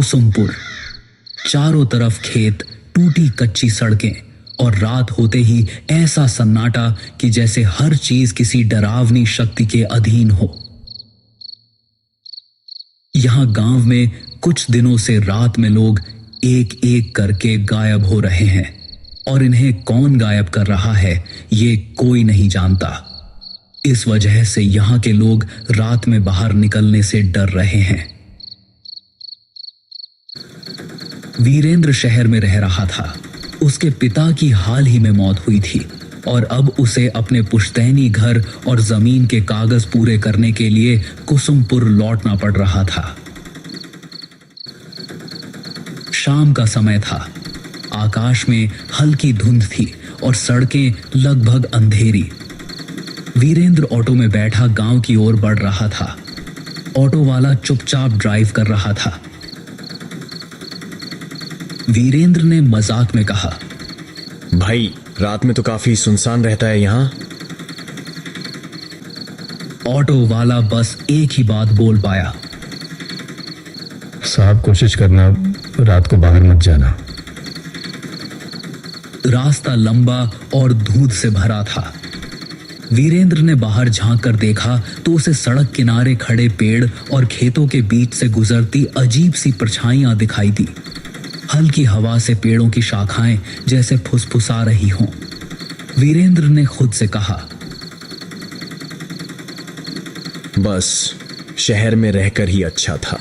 कुसुमपुर। चारों तरफ खेत, टूटी कच्ची सड़कें और रात होते ही ऐसा सन्नाटा कि जैसे हर चीज किसी डरावनी शक्ति के अधीन हो। यहां गांव में कुछ दिनों से रात में लोग एक एक करके गायब हो रहे हैं और इन्हें कौन गायब कर रहा है ये कोई नहीं जानता। इस वजह से यहां के लोग रात में बाहर निकलने से डर रहे हैं। वीरेंद्र शहर में रह रहा था। उसके पिता की हाल ही में मौत हुई थी और अब उसे अपने पुश्तैनी घर और जमीन के कागज पूरे करने के लिए कुसुमपुर लौटना पड़ रहा था। शाम का समय था। आकाश में हल्की धुंध थी और सड़कें लगभग अंधेरी। वीरेंद्र ऑटो में बैठा गांव की ओर बढ़ रहा था। ऑटो वाला चुपचाप ड्राइव कर रहा था। वीरेंद्र ने मजाक में कहा, भाई रात में तो काफी सुनसान रहता है यहाँ। ऑटो वाला बस एक ही बात बोल पाया, साहब कोशिश करना रात को बाहर मत जाना। रास्ता लंबा और धूंध से भरा था। वीरेंद्र ने बाहर झांक कर देखा तो उसे सड़क किनारे खड़े पेड़ और खेतों के बीच से गुजरती अजीब सी परछाइयां दिखाई दी। हल्की हवा से पेड़ों की शाखाएं जैसे फुसफुसा रही हों। वीरेंद्र ने खुद से कहा, बस शहर में रहकर ही अच्छा था।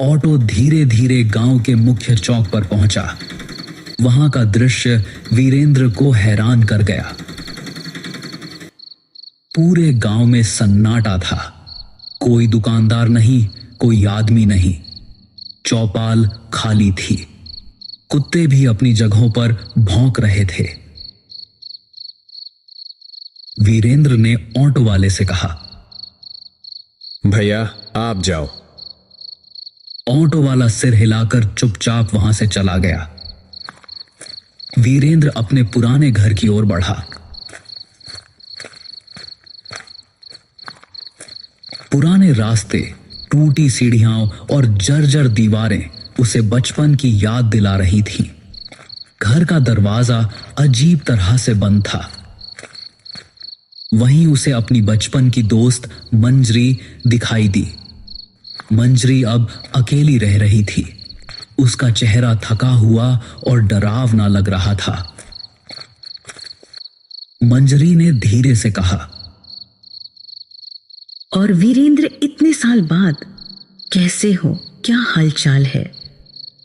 ऑटो धीरे धीरे गांव के मुख्य चौक पर पहुंचा। वहां का दृश्य वीरेंद्र को हैरान कर गया। पूरे गांव में सन्नाटा था। कोई दुकानदार नहीं, कोई आदमी नहीं। चौपाल खाली थी। कुत्ते भी अपनी जगहों पर भौंक रहे थे। वीरेंद्र ने ऑटो वाले से कहा, भैया आप जाओ। ऑटो वाला सिर हिलाकर चुपचाप वहां से चला गया। वीरेंद्र अपने पुराने घर की ओर बढ़ा। पुराने रास्ते, टूटी सीढ़ियां और जर्जर दीवारें उसे बचपन की याद दिला रही थीं। घर का दरवाजा अजीब तरह से बंद था। वहीं उसे अपनी बचपन की दोस्त मंजरी दिखाई दी। मंजरी अब अकेली रह रही थी। उसका चेहरा थका हुआ और डरावना लग रहा था। मंजरी ने धीरे से कहा, और वीरेंद्र इतने साल बाद कैसे हो? क्या हालचाल है?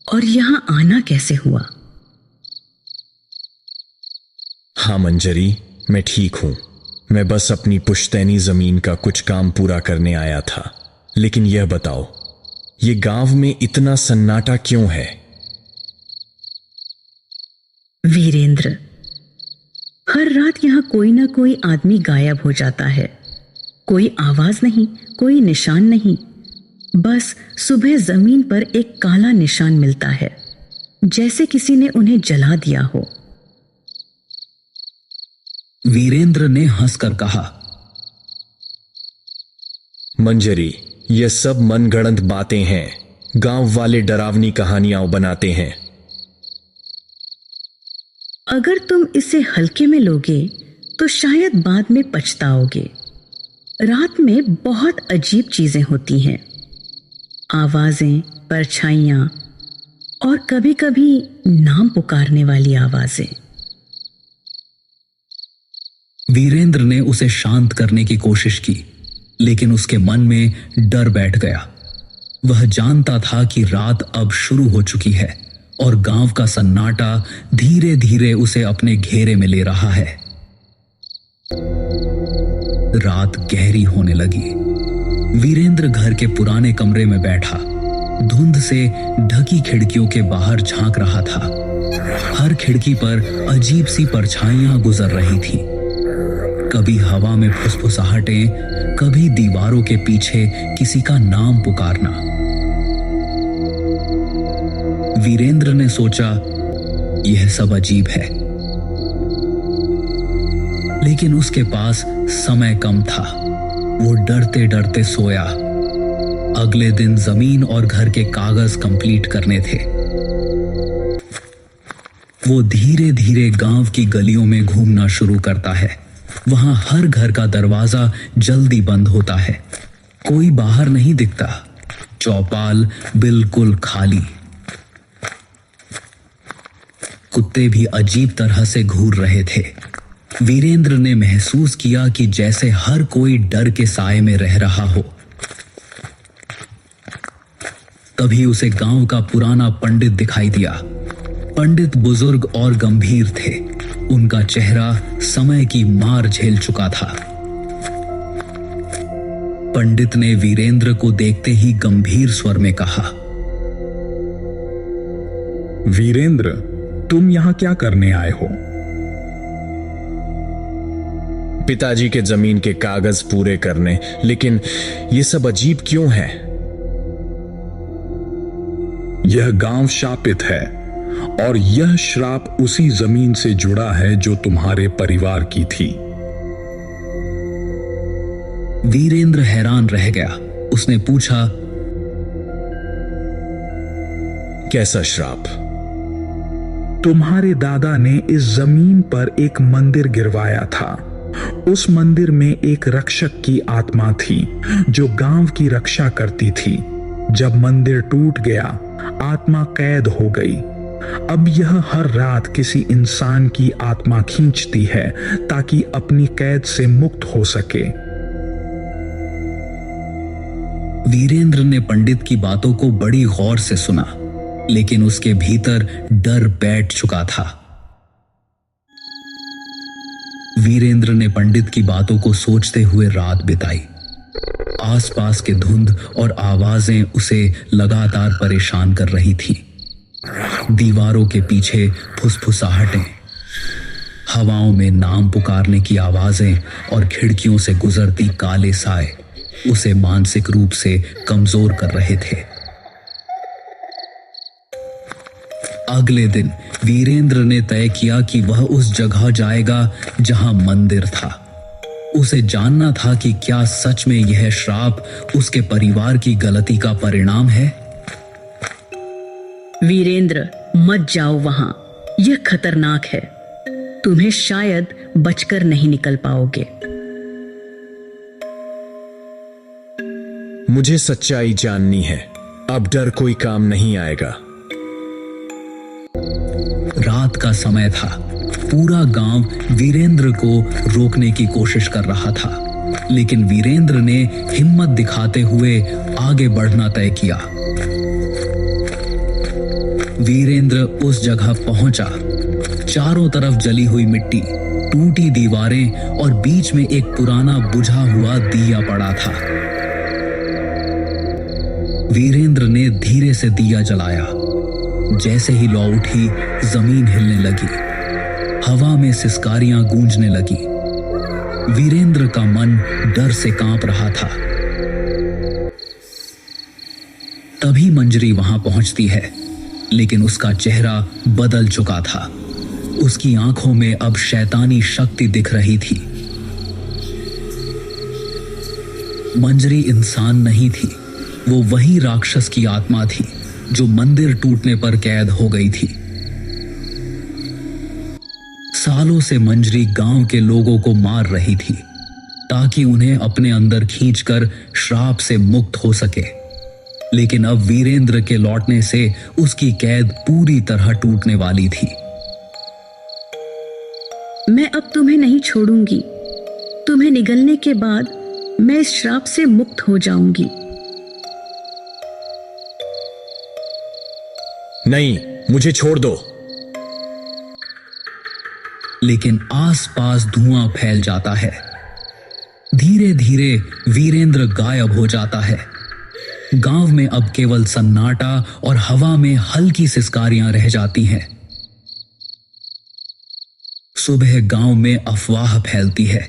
और यहां आना कैसे हुआ? हाँ मंजरी, मैं ठीक हूं। मैं बस अपनी पुश्तैनी जमीन का कुछ काम पूरा करने आया था। लेकिन यह बताओ, ये गांव में इतना सन्नाटा क्यों है? वीरेंद्र, हर रात यहां कोई ना कोई आदमी गायब हो जाता है। कोई आवाज नहीं, कोई निशान नहीं। बस सुबह जमीन पर एक काला निशान मिलता है, जैसे किसी ने उन्हें जला दिया हो। वीरेंद्र ने हंसकर कहा, मंजरी, ये सब मनगढ़ंत बातें हैं। गांव वाले डरावनी कहानियां बनाते हैं। अगर तुम इसे हल्के में लोगे तो शायद बाद में पछताओगे। रात में बहुत अजीब चीजें होती हैं। आवाजें, परछाइयां और कभी कभी नाम पुकारने वाली आवाजें। वीरेंद्र ने उसे शांत करने की कोशिश की, लेकिन उसके मन में डर बैठ गया। वह जानता था कि रात अब शुरू हो चुकी है और गांव का सन्नाटा धीरे धीरे उसे अपने घेरे में ले रहा है। रात गहरी होने लगी। वीरेंद्र घर के पुराने कमरे में बैठा धुंध से ढकी खिड़कियों के बाहर झांक रहा था। हर खिड़की पर अजीब सी परछाइयां गुजर रही थीं। कभी हवा में फुसफुसाहटें, कभी दीवारों के पीछे किसी का नाम पुकारना। वीरेंद्र ने सोचा, यह सब अजीब है, लेकिन उसके पास समय कम था। वो डरते डरते सोया। अगले दिन जमीन और घर के कागज कंप्लीट करने थे। वो धीरे धीरे गांव की गलियों में घूमना शुरू करता है। वहां हर घर का दरवाजा जल्दी बंद होता है, कोई बाहर नहीं दिखता, चौपाल बिल्कुल खाली। कुत्ते भी अजीब तरह से घूर रहे थे। वीरेंद्र ने महसूस किया कि जैसे हर कोई डर के साए में रह रहा हो। तभी उसे गांव का पुराना पंडित दिखाई दिया। पंडित बुजुर्ग और गंभीर थे। उनका चेहरा समय की मार झेल चुका था। पंडित ने वीरेंद्र को देखते ही गंभीर स्वर में कहा, वीरेंद्र, तुम यहां क्या करने आए हो? पिताजी के जमीन के कागज पूरे करने, लेकिन ये सब अजीब क्यों है? यह गांव शापित है और यह श्राप उसी जमीन से जुड़ा है जो तुम्हारे परिवार की थी। वीरेंद्र हैरान रह गया। उसने पूछा, कैसा श्राप? तुम्हारे दादा ने इस जमीन पर एक मंदिर गिरवाया था। उस मंदिर में एक रक्षक की आत्मा थी जो गांव की रक्षा करती थी। जब मंदिर टूट गया, आत्मा कैद हो गई। अब यह हर रात किसी इंसान की आत्मा खींचती है ताकि अपनी कैद से मुक्त हो सके। वीरेंद्र ने पंडित की बातों को बड़ी गौर से सुना, लेकिन उसके भीतर डर बैठ चुका था। वीरेंद्र ने पंडित की बातों को सोचते हुए रात बिताई। आसपास के धुंध और आवाजें उसे लगातार परेशान कर रही थी। दीवारों के पीछे फुसफुसाहटें, हवाओं में नाम पुकारने की आवाजें और खिड़कियों से गुजरती काले साए उसे मानसिक रूप से कमजोर कर रहे थे। अगले दिन वीरेंद्र ने तय किया कि वह उस जगह जाएगा जहां मंदिर था। उसे जानना था कि क्या सच में यह श्राप उसके परिवार की गलती का परिणाम है। वीरेंद्र, मत जाओ वहां, यह खतरनाक है। तुम्हें शायद बचकर नहीं निकल पाओगे। मुझे सच्चाई जाननी है। अब डर कोई काम नहीं आएगा। रात का समय था। पूरा गांव वीरेंद्र को रोकने की कोशिश कर रहा था, लेकिन वीरेंद्र ने हिम्मत दिखाते हुए आगे बढ़ना तय किया। वीरेंद्र उस जगह पहुंचा। चारों तरफ जली हुई मिट्टी, टूटी दीवारें और बीच में एक पुराना बुझा हुआ दिया पड़ा था। वीरेंद्र ने धीरे से दिया जलाया। जैसे ही लौ उठी, जमीन हिलने लगी, हवा में सिसकारियां गूंजने लगी। वीरेंद्र का मन डर से कांप रहा था। तभी मंजरी वहां पहुंचती है, लेकिन उसका चेहरा बदल चुका था। उसकी आंखों में अब शैतानी शक्ति दिख रही थी। मंजरी इंसान नहीं थी, वो वही राक्षस की आत्मा थी जो मंदिर टूटने पर कैद हो गई थी। सालों से मंजरी गांव के लोगों को मार रही थी ताकि उन्हें अपने अंदर खींचकर श्राप से मुक्त हो सके, लेकिन अब वीरेंद्र के लौटने से उसकी कैद पूरी तरह टूटने वाली थी। मैं अब तुम्हें नहीं छोड़ूंगी। तुम्हें निगलने के बाद मैं इस श्राप से मुक्त हो जाऊंगी। नहीं, मुझे छोड़ दो। लेकिन आसपास धुआं फैल जाता है। धीरे धीरे वीरेंद्र गायब हो जाता है। गांव में अब केवल सन्नाटा और हवा में हल्की सिसकारियां रह जाती हैं। सुबह गांव में अफवाह फैलती है।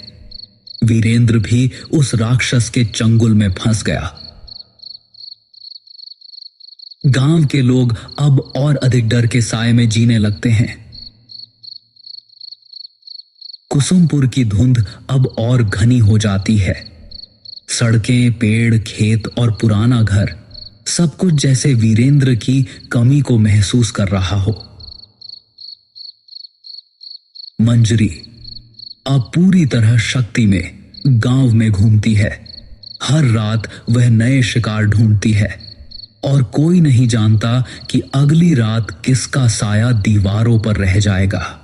वीरेंद्र भी उस राक्षस के चंगुल में फंस गया। गांव के लोग अब और अधिक डर के साए में जीने लगते हैं। कुसुमपुर की धुंध अब और घनी हो जाती है। सड़कें, पेड़, खेत और पुराना घर, सब कुछ जैसे वीरेंद्र की कमी को महसूस कर रहा हो। मंजरी अब पूरी तरह शक्ति में गांव में घूमती है। हर रात वह नए शिकार ढूंढती है और कोई नहीं जानता कि अगली रात किसका साया दीवारों पर रह जाएगा।